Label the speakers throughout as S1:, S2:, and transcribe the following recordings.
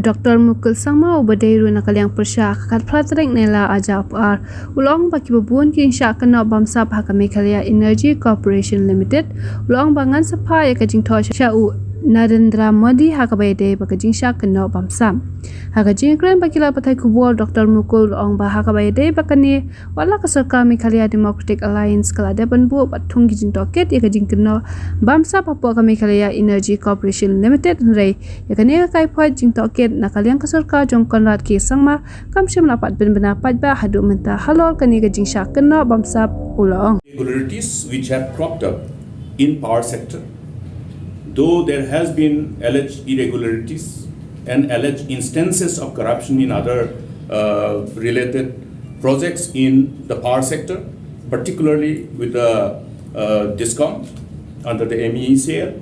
S1: Dr. Mukul Sangma Ubadeiru nakaliang persya kakat pratrek nela ajap ar ulong baki babun kin sya kana bamsa bhaka Meghalaya Energy Corporation Limited ulong bangan sapa ya kajing tho sya u Narendra Modi hakabayde bakajing sya kana bamsa hakajing kren bakila pathai kubol Dr. Mukul ulong ba hakabayde bakani wala ka sarkar Meghalaya Democratic Alliance kala deban bu pathung gijing toket ya kajing kana bamsa Papua Meghalaya Energy Corporation Limited rei ya kani kai phoi jing toket nakaliang ka sarkar jong konrad ki sangma kamshim lapat ben bena pajba hadu menta halol kani kajing sya kana bamsa ulong
S2: Irregularities which have cropped up in power sector, though there has been alleged irregularities and alleged instances of corruption in other related projects in the power sector, particularly with the DISCOM under the MEECL.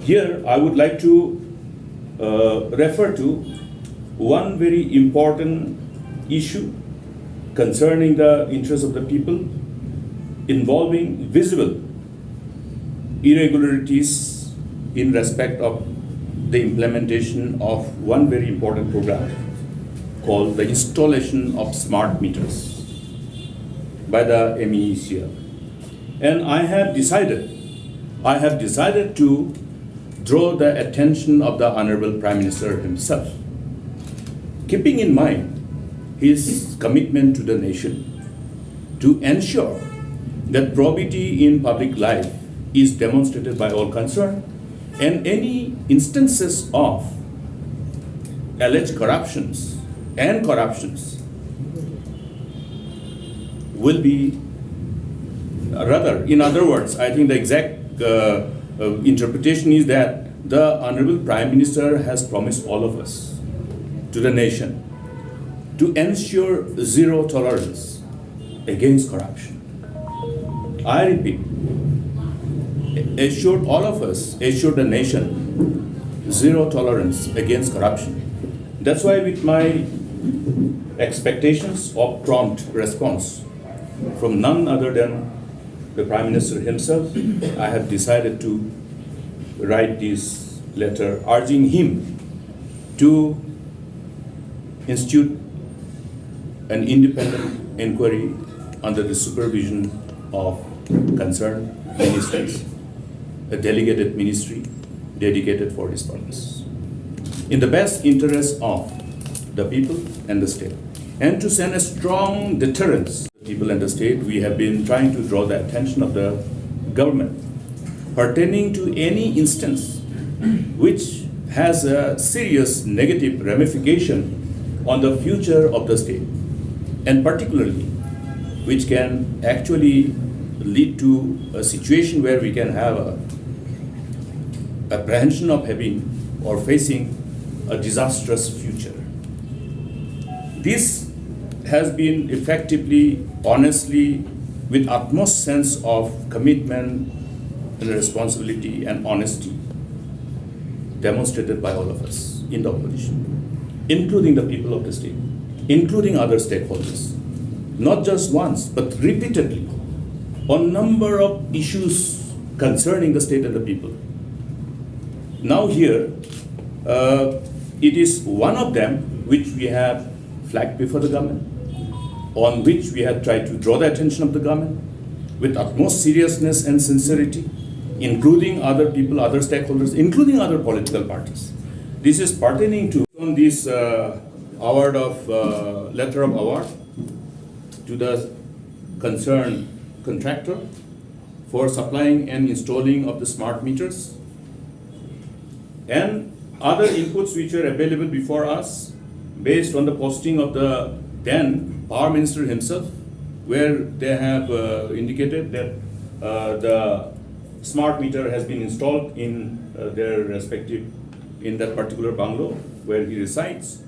S2: Here I would like to refer to one very important issue concerning the interests of the people, involving visible irregularities in respect of the implementation of one very important program called the installation of smart meters by the MEECL. And I have decided to draw the attention of the Honorable Prime Minister himself, keeping in mind his commitment to the nation to ensure that probity in public life is demonstrated by all concerned, and any instances of alleged corruptions will be in other words, I think the exact interpretation is that the Honorable Prime Minister has promised all of us, to the nation, to ensure zero tolerance against corruption. I repeat, assured all of us, assured the nation, zero tolerance against corruption. That's why with my expectations of prompt response from none other than the Prime Minister himself, I have decided to write this letter urging him to institute an independent inquiry under the supervision of concerned ministries, a delegated ministry dedicated for this purpose, in the best interest of the people and the state, and to send a strong deterrence to the people and the state. We have been trying to draw the attention of the government pertaining to any instance which has a serious negative ramification on the future of the state, and particularly which can actually lead to a situation where we can have a apprehension of having or facing a disastrous future. This has been effectively, honestly, with utmost sense of commitment and responsibility and honesty demonstrated by all of us in the opposition, including the people of the state, including other stakeholders, not just once, but repeatedly, on number of issues concerning the state and the people. Now here, it is one of them which we have flagged before the government, on which we have tried to draw the attention of the government with utmost seriousness and sincerity, including other people, other stakeholders, including other political parties. This is pertaining to on this award of letter of award to the concerned contractor for supplying and installing of the smart meters, and other inputs which are available before us based on the posting of the then Power Minister himself, where they have indicated that the smart meter has been installed in their respective, in that particular bungalow where he resides.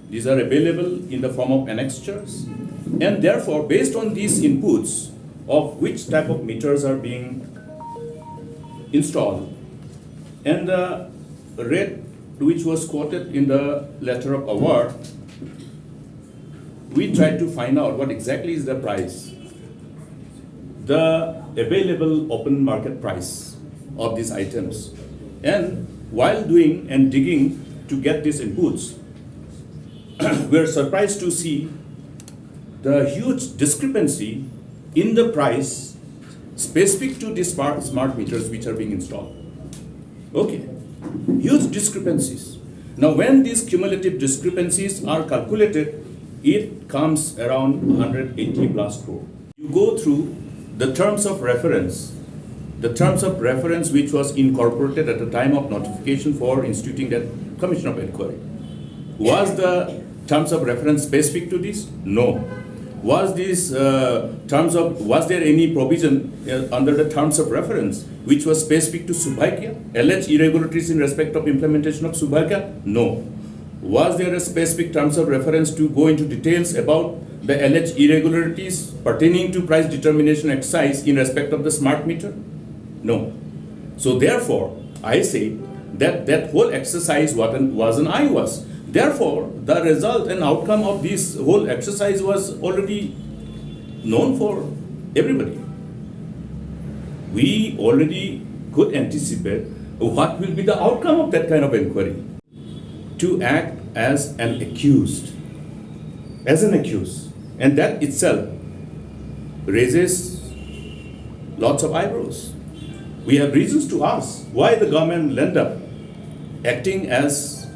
S2: These are available in the form of annexures, and therefore based on these inputs of which type of meters are being installed and the rate which was quoted in the letter of award, we tried to find out what exactly is the price, the available open market price of these items. And while doing and digging, to get these inputs, we are surprised to see the huge discrepancy in the price specific to these smart meters which are being installed. Okay, huge discrepancies. Now, when these cumulative discrepancies are calculated, it comes around 180 plus crore. You go through the terms of reference which was incorporated at the time of notification for instituting that commission of inquiry. Was the terms of reference specific to this? No. Was there any provision under the terms of reference which was specific to Subhaikia? Alleged irregularities in respect of implementation of Subhaikia? No. Was there a specific terms of reference to go into details about the alleged irregularities pertaining to price determination exercise in respect of the smart meter? No. So therefore, I say that that whole exercise was an IWAS. Therefore, the result and outcome of this whole exercise was already known for everybody. We already could anticipate what will be the outcome of that kind of inquiry. To act as an accused, and that itself raises lots of eyebrows. We have reasons to ask why the government will end up acting as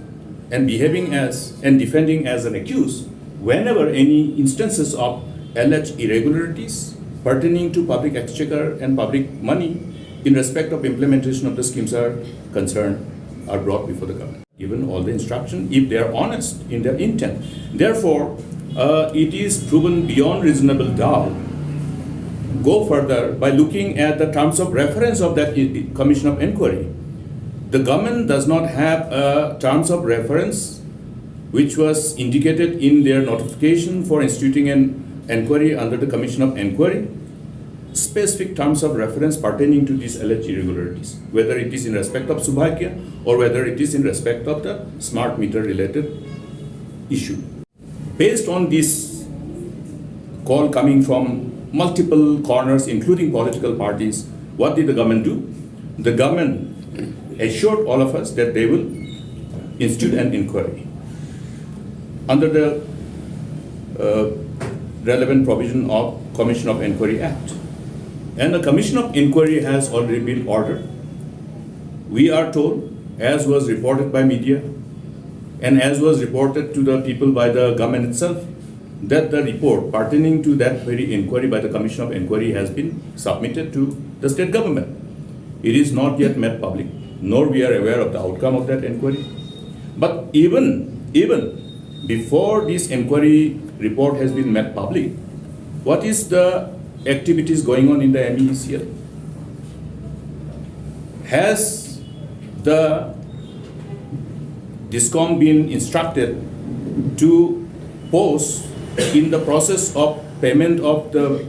S2: and behaving as and defending as an accused whenever any instances of alleged irregularities pertaining to public exchequer and public money in respect of implementation of the schemes are concerned are brought before the government, given all the instruction, if they are honest in their intent. Therefore, it is proven beyond reasonable doubt. Go further by looking at the terms of reference of that commission of inquiry. The government does not have a terms of reference which was indicated in their notification for instituting an inquiry under the commission of inquiry, specific terms of reference pertaining to these alleged irregularities, whether it is in respect of Subhaikia or whether it is in respect of the smart meter related issue. Based on this call coming from multiple corners, including political parties, what did the government do? The government assured all of us that they will institute an inquiry under the relevant provision of Commission of Inquiry Act. And the Commission of Inquiry has already been ordered. We are told, as was reported by media and as was reported to the people by the government itself, that the report pertaining to that very inquiry by the Commission of Inquiry has been submitted to the state government. It is not yet made public, nor we are aware of the outcome of that inquiry. But even before this inquiry report has been made public, what is the activities going on in the MEECL? Has the DISCOM been instructed to pause in the process of payment of the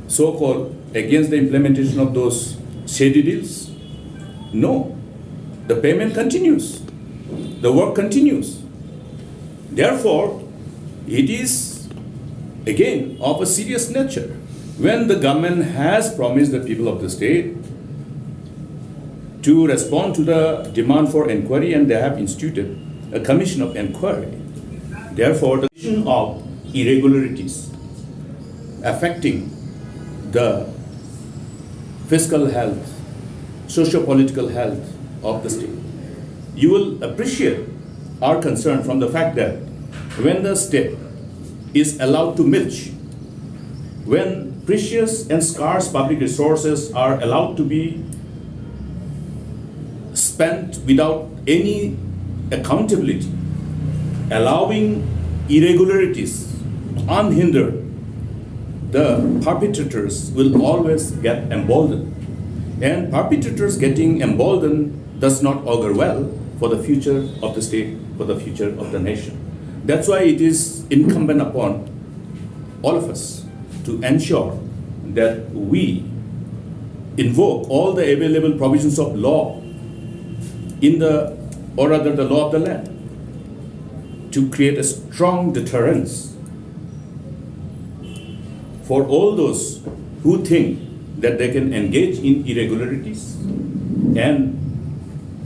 S2: so-called against the implementation of those shady deals? No. The payment continues. The work continues. Therefore, it is again of a serious nature. When the government has promised the people of the state to respond to the demand for inquiry and they have instituted a commission of inquiry, therefore the question of irregularities affecting the fiscal health, socio-political health of the state. You will appreciate our concern from the fact that when the state is allowed to milch, when precious and scarce public resources are allowed to be spent without any accountability, allowing irregularities unhindered, the perpetrators will always get emboldened. And perpetrators getting emboldened does not augur well for the future of the state, for the future of the nation. That's why it is incumbent upon all of us to ensure that we invoke all the available provisions of law the law of the land, to create a strong deterrence for all those who think that they can engage in irregularities and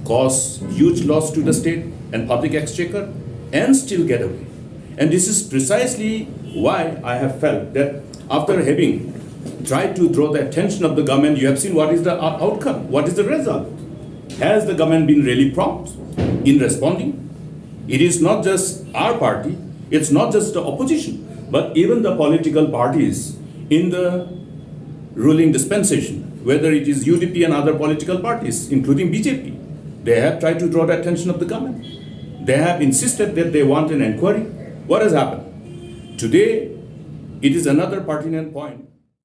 S2: cause huge loss to the state and public exchequer and still get away. And this is precisely why I have felt that after having tried to draw the attention of the government, you have seen what is the outcome, what is the result. Has the government been really prompt in responding? It is not just our party, it's not just the opposition, but even the political parties in the ruling dispensation, whether it is UDP and other political parties, including BJP, they have tried to draw the attention of the government. They have insisted that they want an inquiry. What has happened? Today, it is another pertinent point.